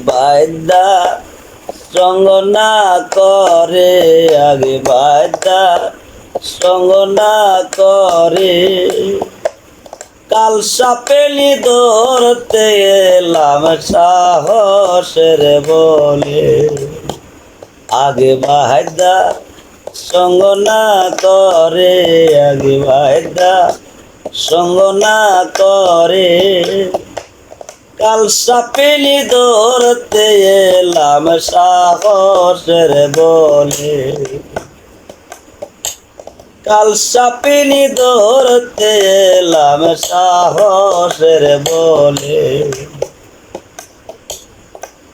Baida সঙ্গ না করে, আগে বায়দা সঙ্গ না করে। কাল সাপেলি ধরতে এলাম সাহসের বলে, আগে বায়দা সঙ্গ না করে, আগে বায়দা সঙ্গ না করে। কাল সাপেলি ধরতে এলাম সাহসের বলে, কাল সাপেলি ধরতে এলাম সাহসের বলে।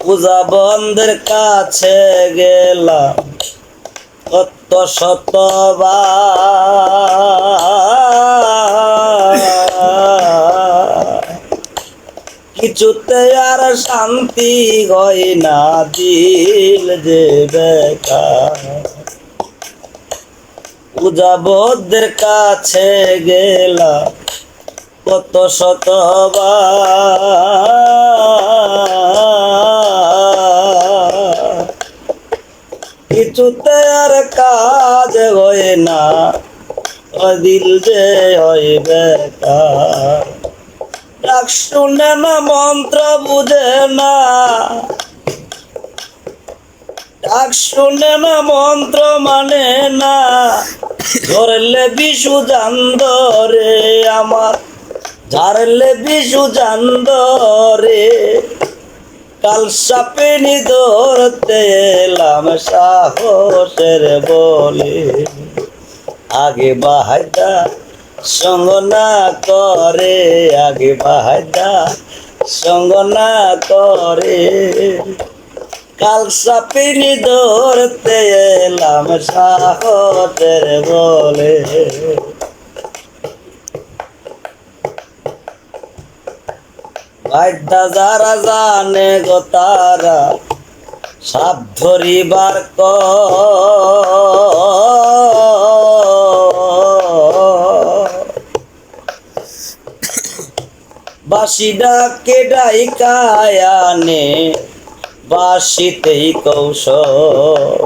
পূজা বন্ধের কাছে গেলাম কত শতবার, কিছুতে আর শান্তি হয় না, দিল যে বেকার। পূজা বদ্ধের কাছে গেলাম কত শতবার, কিছুতে আর কাজ হয় না, দিল যে হয় বেকার। ডাক শুনে না মন্ত্র বুঝে না, ডাক শুনে না মন্ত্র মানে না, ধরলে বিশু জান্দরে আমার, ঝাড়লে বিশু জান্দরে। কাল সাপেনি ধরতে এলাম সাহসের বলে, আগে বায়দা সঙ্গ না করে, আগে বায়দা সঙ্গ না করে। কাল সাপেনি ধরতে এলাম সাহসের বলে। বায়দা যারা জানে গো তারা সাপ ধরিবার বাঁশি ডাকে ডাইকায় আনে, বাঁশিতেই কৌশল।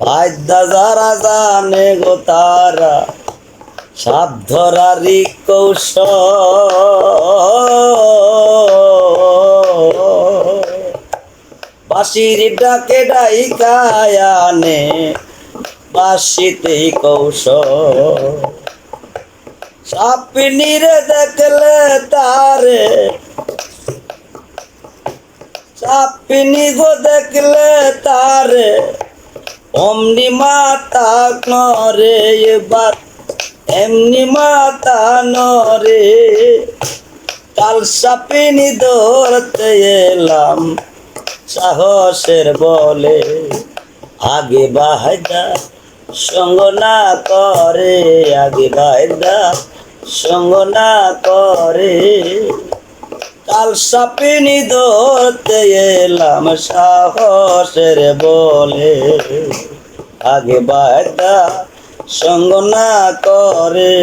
বায়দা যারা জানে গো তারা সাপ ধরারই কৌশল। বাঁশির ডাকে ডাইকায় আনে, বাঁশিতেই কৌশল। সাপিনীরে দেখলে তারে, সাপিনী গো দেখলে তারে অমনি মাথা নরে, এবার এমনি মাথা নরে। কাল সাপিনী ধরতে এলাম সাহসের বলে, আগে বায়দা সঙ্গ না করে, আগে বায়দা সঙ্গ না করে। কাল সাপিনী ধরতে এলাম সাহসের বলে, আগে বায়দা সঙ্গ না করে,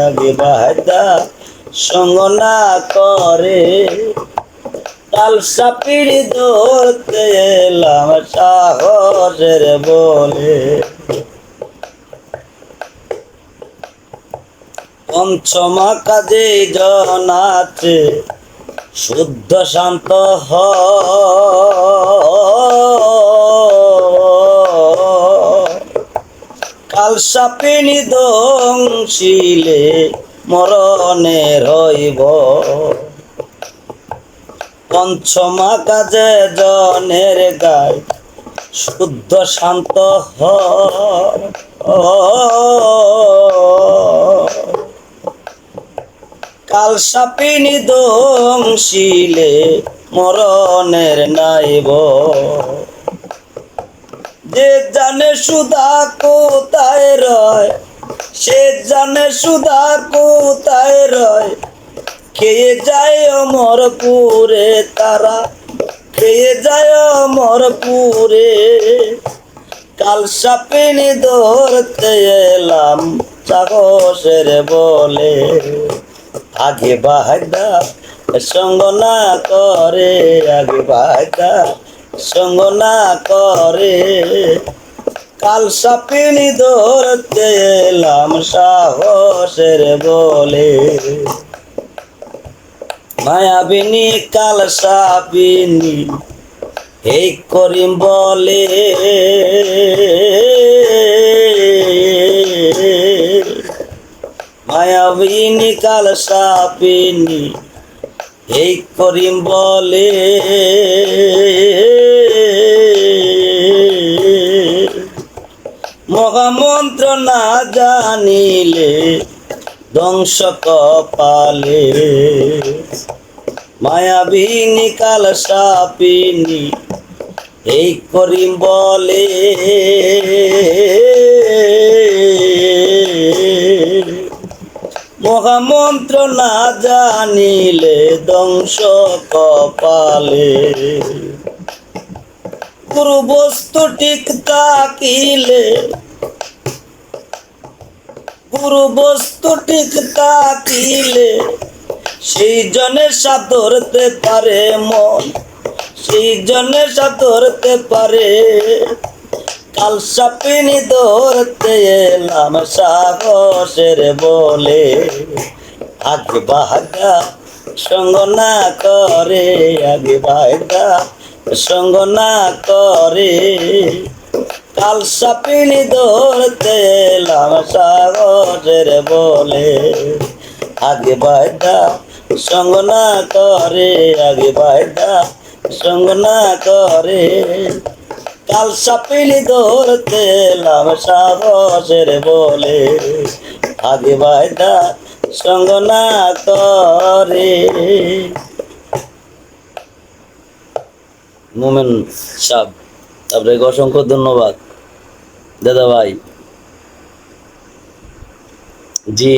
আগে বায়দা সঙ্গ না করে। কাল সাপিনী ধরতে এলাম সাহসের বলে। পঞ্চমা কাজে জন আছে শুদ্ধ শান্ত কাল সাপিনী দংশিলে মরণে রইব। পঞ্চমা কাজে জনের গায় শুদ্ধ শান্ত কাল সাপিনী দংশিলে মরণের নাইব। যে জানে সুধা কোথায় রয়, সে জানে সুধা কোথায় রয়। খেয়ে যায় অমরপুরে তারা, খেয়ে যায় অমরপুরে। কাল সাপিনী ধরতে এলাম সাহসের বলে, আগে বায়দা সঙ্গ না করে, আগে বায়দা সঙ্গ না করে, কাল সাপিনি ধরতে এলাম সাহসের বলে, মায়াবিনী কাল সাপিনী এই করিম বলে, মায়াবিনী কাল সাপিনী এই করিম বলে, মহামন্ত্র না জানিলে ধ্বংস কপালে, মায়াবিনী কাল সাপিনী এই করিম বলে, মহামন্ত্র না জানিলে ধ্বংস কপালে, গুরু বস্তু ঠিক তাকিলে, গুরু বস্তু ঠিক তাকিলে, সেই জনের সাথ ধরতে পারে মন, সেই জনের সাথ ধরতে পারে, কাল সাপিনী ধরতে এলাম সাহসের বলে, আগে বায়দা সঙ্গ না করে, আগে বায়দা সঙ্গ না করে, কাল সাপিনী ধরতে এলাম সাহসের বলে, আগে বায়দা সঙ্গ না করে, আগে বায়দা সঙ্গ না করে, কাল সাপিনী ধরতে এলাম সাহসের বলে, আগে বায়দা সঙ্গ না করে। মোমেন সাহ, আপনাকে অসংখ্য ধন্যবাদ দাদা ভাই। জি।